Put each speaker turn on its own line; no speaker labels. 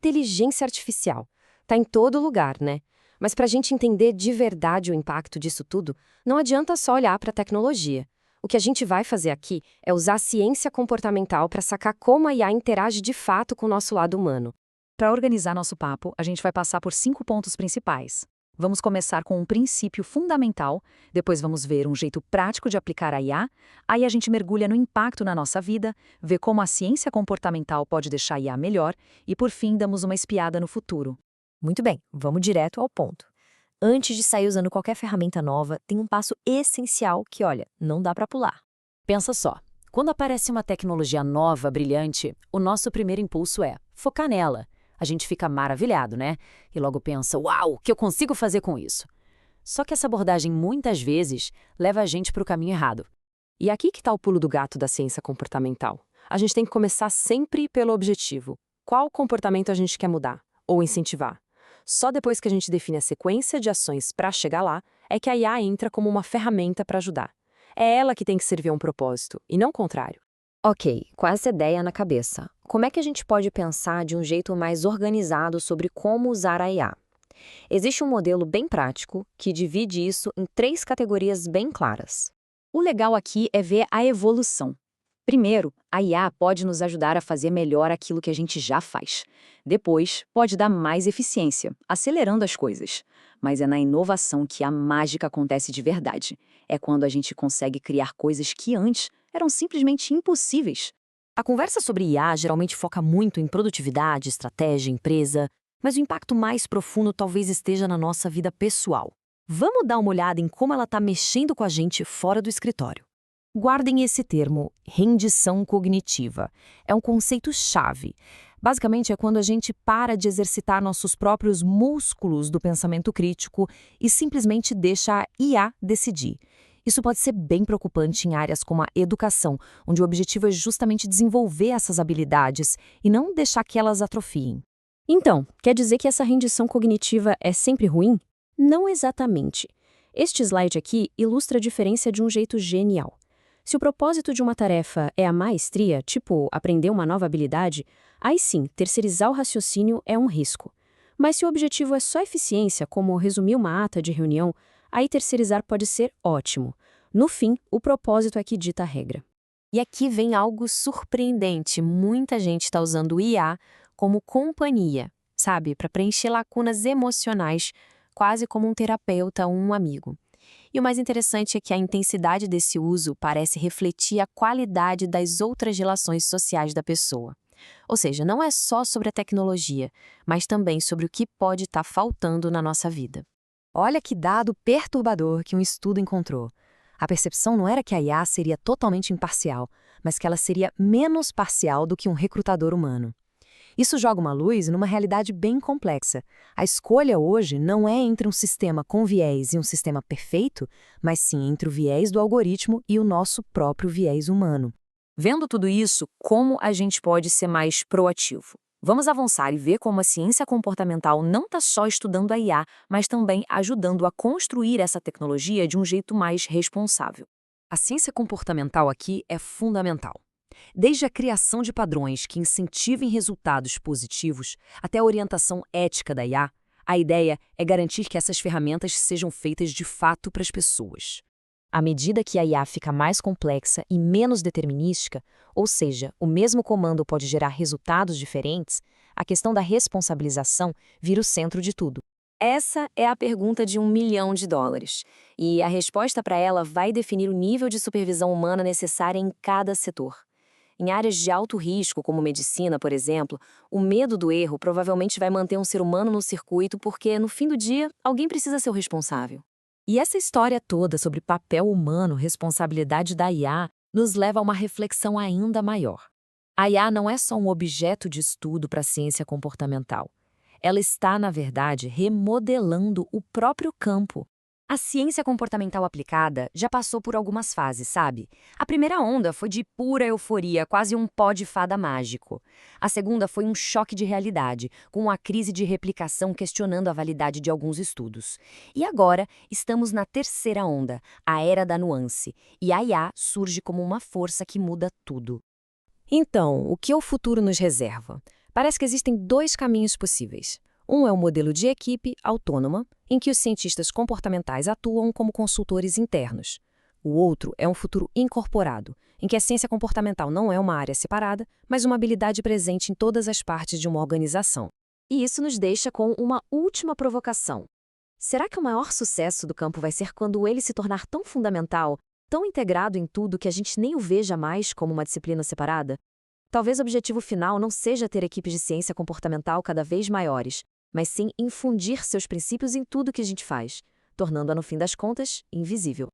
inteligência artificial. Tá em todo lugar, né? Mas para a gente entender de verdade o impacto disso tudo, não adianta só olhar para a tecnologia. O que a gente vai fazer aqui é usar a ciência comportamental para sacar como a IA interage de fato com o nosso lado humano.
Para organizar nosso papo, a gente vai passar por 5 pontos principais. Vamos começar com um princípio fundamental, depois vamos ver um jeito prático de aplicar a IA, aí a gente mergulha no impacto na nossa vida, vê como a ciência comportamental pode deixar a IA melhor e, por fim, damos uma espiada no futuro.
Muito bem, vamos direto ao ponto. Antes de sair usando qualquer ferramenta nova, tem um passo essencial que, olha, não dá para pular.
Pensa só, quando aparece uma tecnologia nova, brilhante, o nosso primeiro impulso é focar nela. A gente fica maravilhado, né? E logo pensa, uau, o que eu consigo fazer com isso? Só que essa abordagem muitas vezes leva a gente para o caminho errado.
E aqui que está o pulo do gato da ciência comportamental. A gente tem que começar sempre pelo objetivo. Qual comportamento a gente quer mudar ou incentivar? Só depois que a gente define a sequência de ações para chegar lá, é que a IA entra como uma ferramenta para ajudar. É ela que tem que servir a um propósito, e não o contrário.
Ok, com essa ideia na cabeça, como é que a gente pode pensar de um jeito mais organizado sobre como usar a IA? Existe um modelo bem prático que divide isso em 3 categorias bem claras.
O legal aqui é ver a evolução. Primeiro, a IA pode nos ajudar a fazer melhor aquilo que a gente já faz. Depois, pode dar mais eficiência, acelerando as coisas. Mas é na inovação que a mágica acontece de verdade. É quando a gente consegue criar coisas que antes eram simplesmente impossíveis.
A conversa sobre IA geralmente foca muito em produtividade, estratégia, empresa, mas o impacto mais profundo talvez esteja na nossa vida pessoal. Vamos dar uma olhada em como ela está mexendo com a gente fora do escritório. Guardem esse termo, rendição cognitiva. É um conceito-chave. Basicamente, é quando a gente para de exercitar nossos próprios músculos do pensamento crítico e simplesmente deixa a IA decidir. Isso pode ser bem preocupante em áreas como a educação, onde o objetivo é justamente desenvolver essas habilidades e não deixar que elas atrofiem.
Então, quer dizer que essa rendição cognitiva é sempre ruim? Não exatamente. Este slide aqui ilustra a diferença de um jeito genial. Se o propósito de uma tarefa é a maestria, tipo aprender uma nova habilidade, aí sim, terceirizar o raciocínio é um risco. Mas se o objetivo é só eficiência, como resumir uma ata de reunião, aí terceirizar pode ser ótimo. No fim, o propósito é que dita a regra.
E aqui vem algo surpreendente. Muita gente está usando o IA como companhia, sabe? Para preencher lacunas emocionais, quase como um terapeuta ou um amigo. E o mais interessante é que a intensidade desse uso parece refletir a qualidade das outras relações sociais da pessoa. Ou seja, não é só sobre a tecnologia, mas também sobre o que pode estar faltando na nossa vida.
Olha que dado perturbador que um estudo encontrou. A percepção não era que a IA seria totalmente imparcial, mas que ela seria menos parcial do que um recrutador humano. Isso joga uma luz numa realidade bem complexa. A escolha hoje não é entre um sistema com viés e um sistema perfeito, mas sim entre o viés do algoritmo e o nosso próprio viés humano. Vendo tudo isso, como a gente pode ser mais proativo? Vamos avançar e ver como a ciência comportamental não está só estudando a IA, mas também ajudando a construir essa tecnologia de um jeito mais responsável. A ciência comportamental aqui é fundamental. Desde a criação de padrões que incentivem resultados positivos até a orientação ética da IA, a ideia é garantir que essas ferramentas sejam feitas de fato para as pessoas.
À medida que a IA fica mais complexa e menos determinística, ou seja, o mesmo comando pode gerar resultados diferentes, a questão da responsabilização vira o centro de tudo. Essa é a pergunta de $1 milhão, e a resposta para ela vai definir o nível de supervisão humana necessária em cada setor. Em áreas de alto risco, como medicina, por exemplo, o medo do erro provavelmente vai manter um ser humano no circuito porque, no fim do dia, alguém precisa ser o responsável.
E essa história toda sobre papel humano, responsabilidade da IA, nos leva a uma reflexão ainda maior. A IA não é só um objeto de estudo para a ciência comportamental. Ela está, na verdade, remodelando o próprio campo. A ciência comportamental aplicada já passou por algumas fases, sabe? A primeira onda foi de pura euforia, quase um pó de fada mágico. A segunda foi um choque de realidade, com a crise de replicação questionando a validade de alguns estudos. E agora, estamos na terceira onda, a era da nuance, e a IA surge como uma força que muda tudo.
Então, o que o futuro nos reserva?
Parece que existem dois caminhos possíveis. Um é o modelo de equipe autônoma, em que os cientistas comportamentais atuam como consultores internos. O outro é um futuro incorporado, em que a ciência comportamental não é uma área separada, mas uma habilidade presente em todas as partes de uma organização.
E isso nos deixa com uma última provocação. Será que o maior sucesso do campo vai ser quando ele se tornar tão fundamental, tão integrado em tudo que a gente nem o veja mais como uma disciplina separada? Talvez o objetivo final não seja ter equipes de ciência comportamental cada vez maiores, mas sim infundir seus princípios em tudo que a gente faz, tornando-a, no fim das contas, invisível.